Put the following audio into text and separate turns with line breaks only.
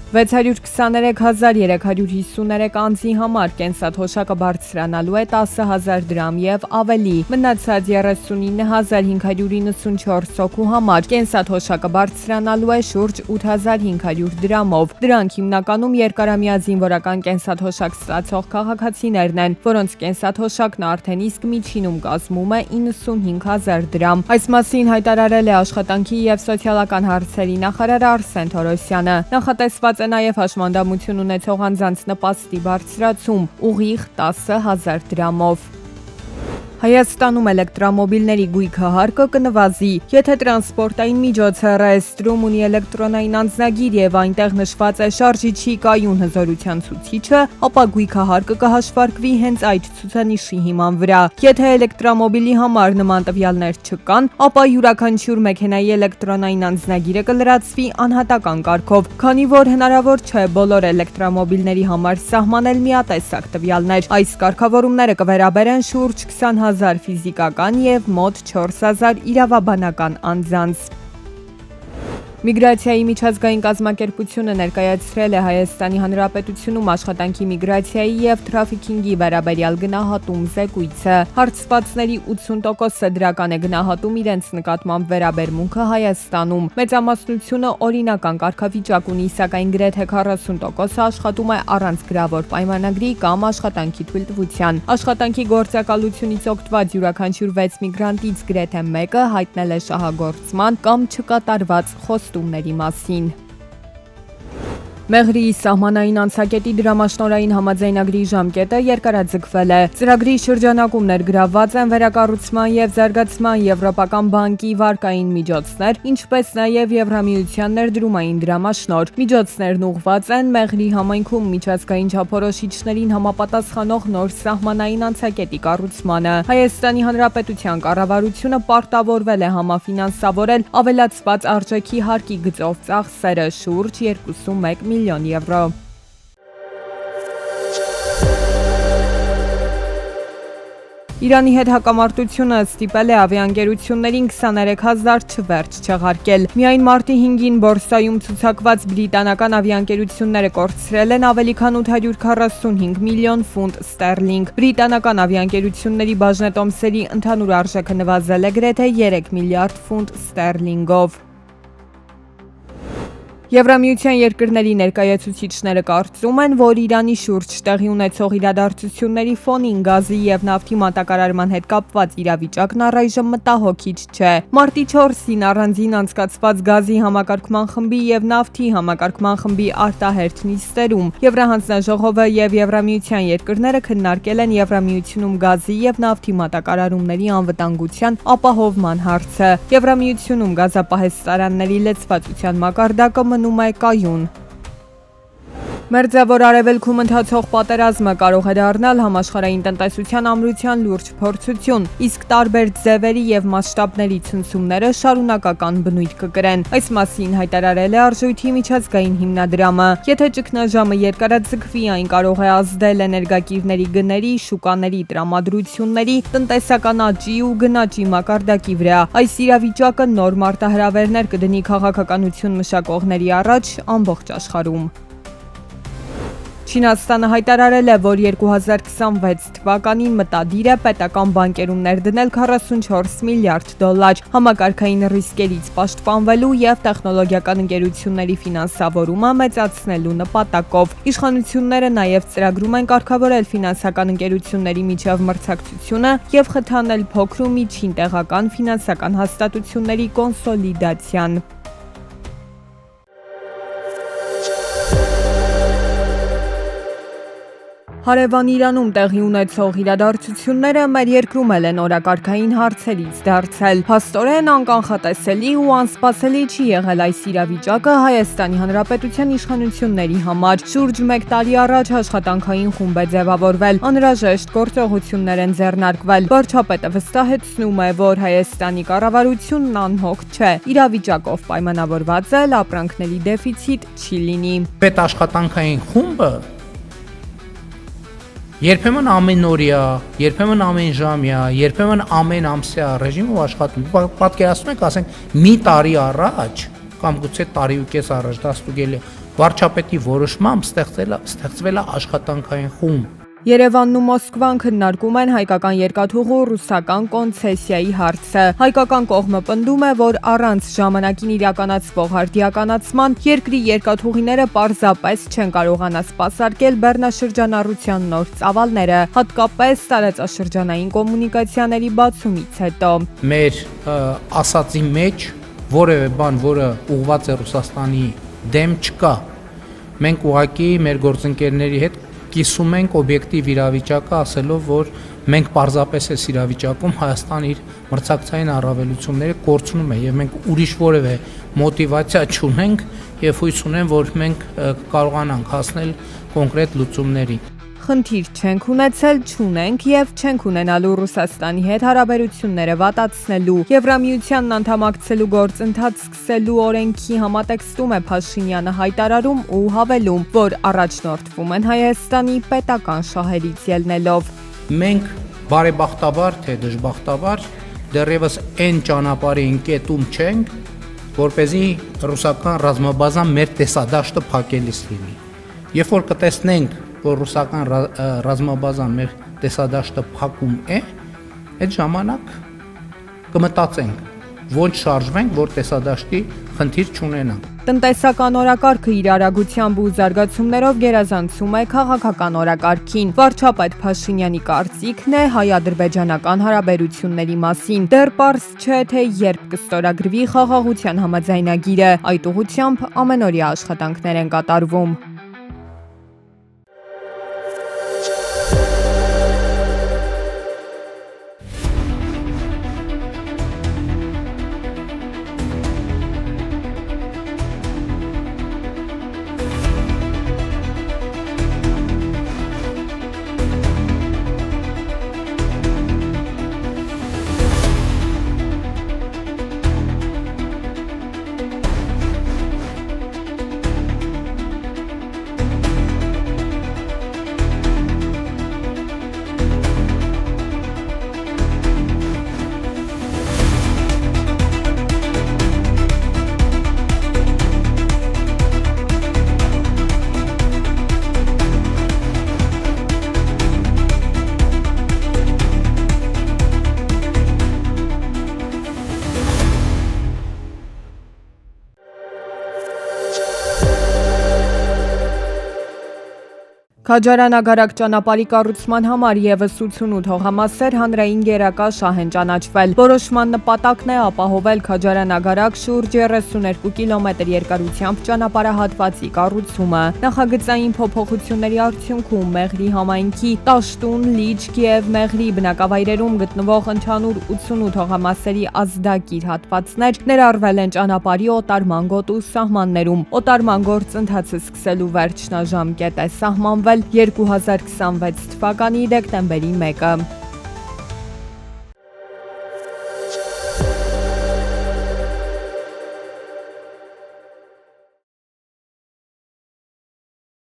623,353 անձի համար կենսաթոշակը բարձրանալու է 10,000 դրամ եւ ավելի, մնացած 39,594 հոգու համար կենսաթոշակը բարձրանալու է շուրջ 8,500 դրամով։ Դրանք հիմնականում երկարամյա զինվորական կենսաթոշակ ստացող քաղաքացիներն են, որոնց կենսաթոշակն արդեն իսկ միջինում կազմում է 95,000 դրամ։ Այս մասին հայտարարել է Աշխատանքի եւ սոցիալական հարցերի նախարար Արսեն Թորոսյանը։ Նախատեսված է նաև հաշմանդամություն ունեցող անձանց նպաստի բարձրացում ուղիղ 10,000 դրամով։ Հայաստանում էլեկտրամոբիլների գույքը հարկը կնվազի, եթե տրանսպորտային միջոցը ռեեստրում ունի էլեկտրոնային անձնագիր եւ այնտեղ նշված է շարժիչի կայուն հզորության ցուցիչը, ապա գույքը հարկը կհաշվարկվի հենց այդ ցուցանիշի հիման վրա։ Եթե էլեկտրամոբիլի համար նման տվյալներ չկան, ապա յուրաքանչյուր մեքենայի էլեկտրոնային անձնագիրը կլրացվի անհատական կարգով, քանի որ հնարավոր չէ բոլոր էլեկտրամոբիլների համար սահմանել միատեսակ տվյալներ։ Այս կարգավորումները կվերաբերեն շուրջ 20,000 ֆիզիկական եւ մոտ 4,000 իրավաբանական անձանց։ Միգրացիայի միջազգային կազմակերպությունը ներկայացրել է Հայաստանի Հանրապետությունում աշխատանքի միգրացիայի եւ թրաֆիքինգի վերաբերյալ գնահատում զեկույցը։ Հարցվածների 80%-ը դրական է գնահատում իրենց նկատմամբ վերաբերմունքը Հայաստանում։ Մեծամասնությունը օրինական կարգավիճակ ունի, սակայն գրեթե 40%-ը աշխատում է առանց գրավոր պայմանագրի կամ աշխատանքի թույլտվության։ Աշխատանքի գործակալությունից օգտված յուրաքանչյուր 6 միգրանտից գրեթե մեկը հայտնել է շահագործման կամ չկատարված խոստումների մասին։ Մեղրի սահմանային անցակետի դրամաշնորհային համաձայնագրի ժամկետը երկարաձգվել է։ Ծրագրի շրջանակում ներգրավված են վերակառուցման եւ զարգացման Եվրոպական բանկի վարկային միջոցներ, ինչպես նաեւ Եվրամիության ներդրումային դրամաշնորհ։ Միջոցներն ուղղված են Մեղրի համայնքում միջազգային չափորոշիչներին համապատասխանող նոր սահմանային անցակետի կառուցմանը։ Հայաստանի Հանրապետության կառավարությունը պարտավորվել է համաֆինանսավորել ավելացված արժեքի հարկի գծով ծախսերը շուրջ 21 միլիոն եվրո։ Իրանի հետ հակամարտությունը ստիպել է ավիաընկերություններին 23,000 չվերջ չեղարկել։ Միայն մարտի 5-ին բորսայում ցուցակված բրիտանական ավիաընկերությունները կորցրել են ավելի քան 845 միլիոն ֆունտ ստերլինգ։ Բրիտանական ավիաընկերությունների բաժնետոմսերի ընդհանուր արժեքը նվազել է գրեթե 3 միլիարդ ֆունտ ստերլինգով։ Եվրամիության երկրների ներկայացուցիչները կարծում են, որ Իրանի շուրջ տեղի ունեցող իրադարձությունների ֆոնին գազի եւ նավթի մատակարարման հետ կապված իրավիճակն առայժմ մտահոգիչ չէ։ Մարտի 4-ին առանձին անցկացված գազի համակարգման խմբի եւ նավթի համակարգման խմբի արտահերթ նիստերում Եվրահանձնաժողովը եւ Եվրամիության երկրները քննարկել են Եվրամիությունում գազի եւ նավթի մատակարարումների անվտանգության ապահովման հարցը։ Եվրամիությունում գազապահեստարանների լեցվածության մակարդակը մնում է կայուն։ Մերձավոր Արևելքում ընթացող պատերազմը կարող է դառնալ համաշխարհային տնտեսության ամրության լուրջ փորձություն, իսկ տարբեր ձևերի եւ մասշտաբների ցնցումները շարունակական բնույթ կկրեն։ Այս մասին հայտարարել է Արժույթի միջազգային հիմնադրամը։ Եթե ճգնաժամը երկարաձգվի, այն կարող է ազդել էներգակիրների գների, շուկաների տրամադրությունների, տնտեսական աճի ու գնաճի մակարդակի վրա։ Այս իրավիճակը նոր մարտահրավերներ կդնի քաղաքականություն մշակողների առաջ ամբողջ աշխարհում։ Չինաստանը հայտարարել է, որ 2026 թվականին մտադիր է պետական բանկերում ներդնել 44 միլիարդ դոլար համակարգային ռիսկերից պաշտպանվելու եւ տեխնոլոգիական ընկերությունների ֆինանսավորումը մեծացնելու նպատակով։ Իշխանությունները նաեւ ծրագրում են կարգավորել ֆինանսական ընկերությունների միջև մրցակցությունը եւ խթանել փոքր ու միջին տեղական ֆինանսական հաստատությունների կոնսոլիդացիան։ Հարևան Իրանում տեղի ունեցող իրադարձությունները մեր երկրում են օրակարգային հարցերից դարձել։ Փաստորեն անկանխատեսելի ու անսպասելի չի եղել այս իրավիճակը Հայաստանի Հանրապետության իշխանությունների համար։ Շուրջ 1 տարի առաջ աշխատանքային խումբ է ձևավորվել, անհրաժեշտ գործողություններ են ձեռնարկվել։ Վարչապետը վստահեցնում է, որ Հայաստանի կառավարությունն անհոգ չէ, իրավիճակով պայմանավորված է, ապրանքների դեֆիցիտ չի լինի։
Պետաշխատանքային խումբը երբեմն ամենօրյա, երբեմն ամեն ժամյա, երբեմն ամեն ամսյա ռեժիմով աշխատում։ Պատկերացնում եք, ասենք, մի տարի առաջ կամ գուցե տարի ու կես առաջ դա ստուգելի վարչապետի որոշմամբ ստեղծվել է աշխատանքային խումբ։
Երևանն ու Մոսկվան քննարկում են հայկական երկաթուղու ռուսական կոնցեսիայի հարցը։ Հայկական կողմը պնդում է, որ առանց ժամանակին իրականացվող արդիականացման երկրի երկաթուղիները պարզապես չեն կարողանա սպասարկել բեռնաշրջանառության նոր ծավալները, հատկապես տարածաշրջանային կոմունիկացիաների բացումից հետո։
Մեր ասածի մեջ որևէ բան, որը ուղղված է Ռուսաստանի դեմ չկա։ Մենք ուղղակի մեր գործընկերների հետ կիսում ենք օբյեկտիվ իրավիճակը, ասելով, որ մենք պարզապես այս իրավիճակում Հայաստան իր մրցակցային առավելությունները կորցնում է եւ մենք ուրիշ որևէ մոտիվացիա չունենք եւ հույս ունեմ, որ մենք կարողանանք հասնել կոնկրետ լուծումների։
Խնդիր չենք ունեցել, չունենք եւ չենք ունենալու Ռուսաստանի հետ հարաբերությունները վատացնելու։ Եվրամիությանն անդամակցելու գործընթաց սկսելու օրենքի համատեքստում է Փաշինյանը հայտարարում ու հավելում, որ առաջնորդվում են Հայաստանի պետական շահերից ելնելով։
Մենք բարեբախտաբար թե դժբախտաբար դեռևս այն ճանապարհի ընկետում չենք, որպեսզի ռուսական ռազմաբազան մեր տեսադաշտը փակելիս լինի։ Երբ որ կտեսնենք, որ ռուսական ռազմաբազան մեր տեսադաշտը փակում է, այդ ժամանակ կմտածենք, ոնց շարժվենք, որ տեսադաշտի խնդիր չունենանք։
Տնտեսական օրակարգը իր արագությամբ ու զարգացումներով գերազանցում է քաղաքական օրակարգին։ Վարչապետ Փաշինյանի կարծիքն է հայ-ադրբեջանական հարաբերությունների մասին։ Դեռ պարզ չէ, թե երբ կստորագրվի խաղաղության համաձայնագիրը։ Այդ ուղղությամբ ամենօրյա աշխատանքներ են կատարվում։ Քաջարան-Ագարակ ճանապարհի կառուցման համար եւս 88 հողամասեր հանրային գերակա շահ են ճանաչվել։ Որոշման նպատակն է ապահովել Քաջարան-Ագարակ շուրջ 32 կիլոմետր երկարությամբ ճանապարհահատվածի կառուցումը։ Նախագծային փոփոխությունների արդյունքում Մեղրի համայնքի Տաշտուն, Լիճք եւ Մեղրի բնակավայրերում գտնվող ընդհանուր 88 հողամասերի ազդագիր հատվածներ ներառվել են ճանապարհի օտարման գոտու սահմաններում։ Օտարման գործընթացը սկսելու վերջնաժամկետ է սահմանվել 2026 թվականի դեկտեմբերի 1-ը։